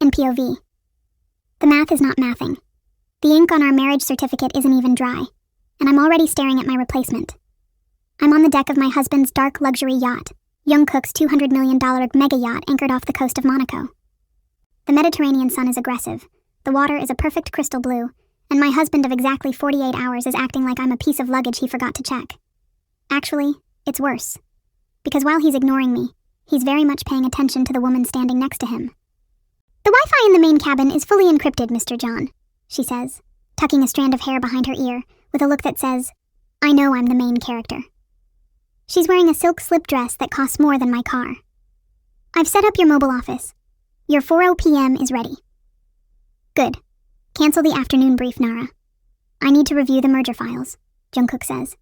YN POV. The math is not mathing. The ink on our marriage certificate isn't even dry, and I'm already staring at my replacement. I'm on the deck of my husband's dark luxury yacht, Jungkook's $200 million mega yacht anchored off the coast of Monaco. The Mediterranean sun is aggressive, the water is a perfect crystal blue, and my husband of exactly 48 hours is acting like I'm a piece of luggage he forgot to check. Actually, it's worse. Because while he's ignoring me, he's very much paying attention to the woman standing next to him. "The Wi-Fi in the main cabin is fully encrypted, Mr. John," she says, tucking a strand of hair behind her ear with a look that says, "I know I'm the main character." She's wearing a silk slip dress that costs more than my car. "I've set up your mobile office. Your 4:00 p.m. is ready." "Good. Cancel the afternoon brief, Nara. I need to review the merger files," Jungkook says.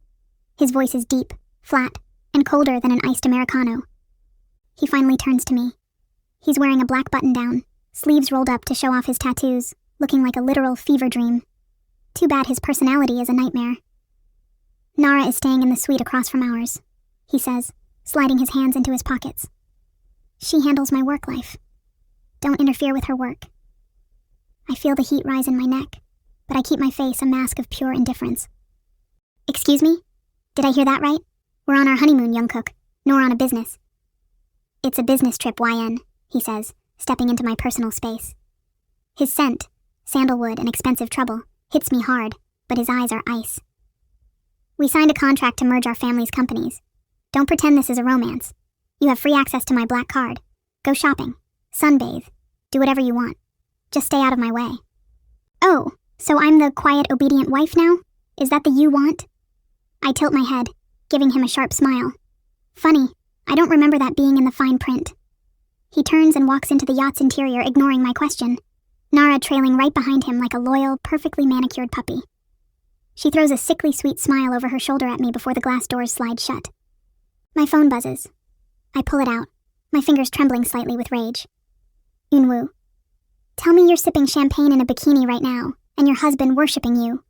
His voice is deep, flat, and colder than an iced Americano. He finally turns to me. He's wearing a black button-down, sleeves rolled up to show off his tattoos, looking like a literal fever dream. Too bad his personality is a nightmare. "Nara is staying in the suite across from ours," he says, sliding his hands into his pockets. "She handles my work life. Don't interfere with her work." I feel the heat rise in my neck, but I keep my face a mask of pure indifference. "Excuse me? Did I hear that right? We're on our honeymoon, Jungkook, nor on a business." "It's a business trip, YN," he says, stepping into my personal space. His scent, sandalwood and expensive trouble, hits me hard, but his eyes are ice. "We signed a contract to merge our family's companies. Don't pretend this is a romance. You have free access to my black card. Go shopping, sunbathe, do whatever you want. Just stay out of my way." "Oh, so I'm the quiet, obedient wife now? Is that the you want?" I tilt my head, giving him a sharp smile. "Funny, I don't remember that being in the fine print." He turns and walks into the yacht's interior, ignoring my question, Nara trailing right behind him like a loyal, perfectly manicured puppy. She throws a sickly sweet smile over her shoulder at me before the glass doors slide shut. My phone buzzes. I pull it out, my fingers trembling slightly with rage. "Eunwoo, tell me you're sipping champagne in a bikini right now, and your husband worshipping you."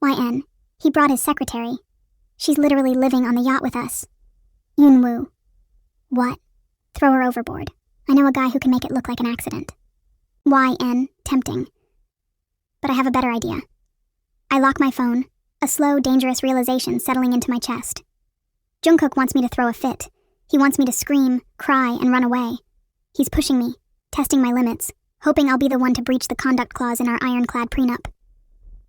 "YN, he brought his secretary. She's literally living on the yacht with us." "Eunwoo." "What?" "Throw her overboard. I know a guy who can make it look like an accident." YN, tempting. But I have a better idea. I lock my phone, a slow, dangerous realization settling into my chest. Jungkook wants me to throw a fit. He wants me to scream, cry, and run away. He's pushing me, testing my limits, hoping I'll be the one to breach the conduct clause in our ironclad prenup.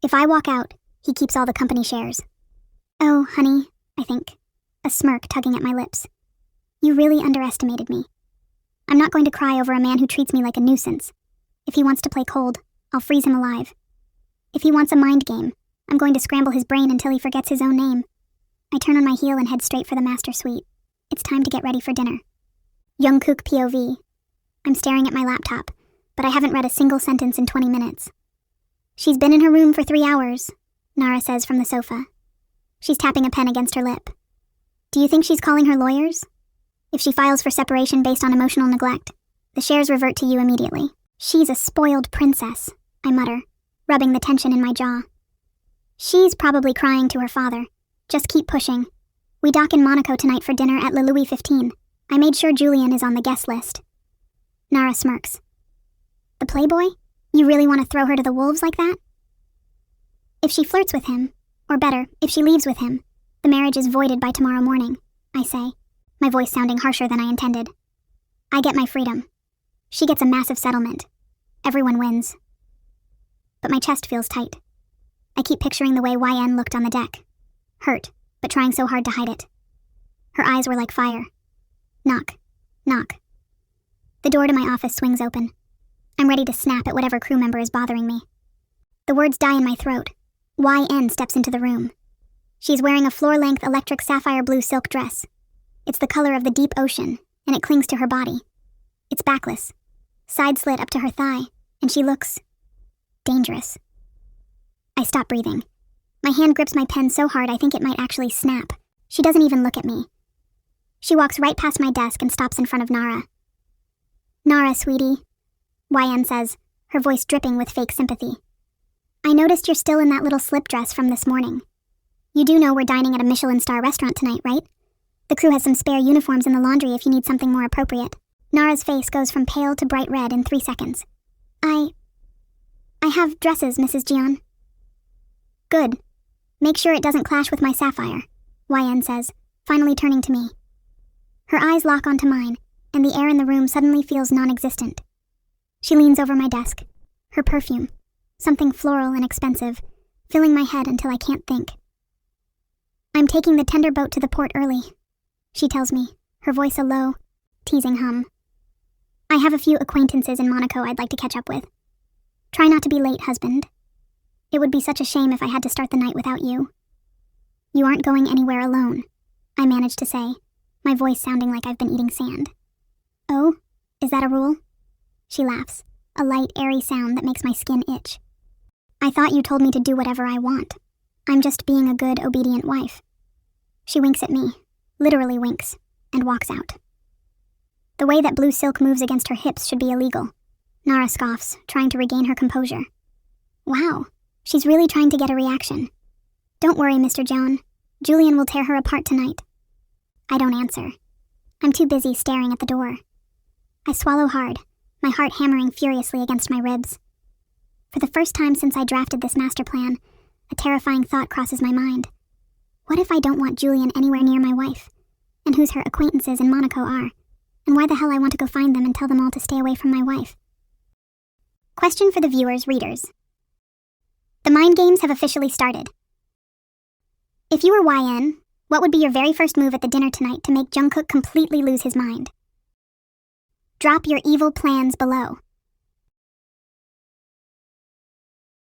If I walk out, he keeps all the company shares. "Oh, honey," I think, a smirk tugging at my lips. "You really underestimated me. I'm not going to cry over a man who treats me like a nuisance. If he wants to play cold, I'll freeze him alive. If he wants a mind game, I'm going to scramble his brain until he forgets his own name." I turn on my heel and head straight for the master suite. It's time to get ready for dinner. Jungkook POV. I'm staring at my laptop, but I haven't read a single sentence in 20 minutes. "She's been in her room for 3 hours, Nara says from the sofa. She's tapping a pen against her lip. "Do you think she's calling her lawyers? If she files for separation based on emotional neglect, the shares revert to you immediately." "She's a spoiled princess," I mutter, rubbing the tension in my jaw. "She's probably crying to her father. Just keep pushing. We dock in Monaco tonight for dinner at Le Louis 15. I made sure Julian is on the guest list." Nara smirks. "The playboy? You really want to throw her to the wolves like that?" "If she flirts with him, or better, if she leaves with him, the marriage is voided by tomorrow morning," I say, my voice sounding harsher than I intended. "I get my freedom. She gets a massive settlement. Everyone wins." But my chest feels tight. I keep picturing the way YN looked on the deck. Hurt, but trying so hard to hide it. Her eyes were like fire. Knock. Knock. The door to my office swings open. I'm ready to snap at whatever crew member is bothering me. The words die in my throat. YN steps into the room. She's wearing a floor-length electric sapphire blue silk dress. It's the color of the deep ocean, and it clings to her body. It's backless, side slit up to her thigh, and she looks dangerous. I stop breathing. My hand grips my pen so hard I think it might actually snap. She doesn't even look at me. She walks right past my desk and stops in front of Nara. "Nara, sweetie," YN says, her voice dripping with fake sympathy. "I noticed you're still in that little slip dress from this morning. You do know we're dining at a Michelin star restaurant tonight, right? The crew has some spare uniforms in the laundry if you need something more appropriate." Nara's face goes from pale to bright red in 3 seconds. I have dresses, Mrs. Jian. Good. Make sure it doesn't clash with my sapphire, YN says, finally turning to me. Her eyes lock onto mine, and the air in the room suddenly feels non-existent. She leans over my desk, her perfume, something floral and expensive, filling my head until I can't think. I'm taking the tender boat to the port early, she tells me, her voice a low, teasing hum. I have a few acquaintances in Monaco I'd like to catch up with. Try not to be late, husband. It would be such a shame if I had to start the night without you. You aren't going anywhere alone, I managed to say, my voice sounding like I've been eating sand. Oh, is that a rule? She laughs, a light, airy sound that makes my skin itch. I thought you told me to do whatever I want. I'm just being a good, obedient wife. She winks at me, literally winks, and walks out. The way that blue silk moves against her hips should be illegal. Nara scoffs, trying to regain her composure. Wow, she's really trying to get a reaction. Don't worry, Mr. John. Julian will tear her apart tonight. I don't answer. I'm too busy staring at the door. I swallow hard, my heart hammering furiously against my ribs. For the first time since I drafted this master plan, a terrifying thought crosses my mind. What if I don't want Julian anywhere near my wife? And whose her acquaintances in Monaco are? And why the hell I want to go find them and tell them all to stay away from my wife? Question for the viewers, readers. The mind games have officially started. If you were YN, what would be your very first move at the dinner tonight to make Jungkook completely lose his mind? Drop your evil plans below.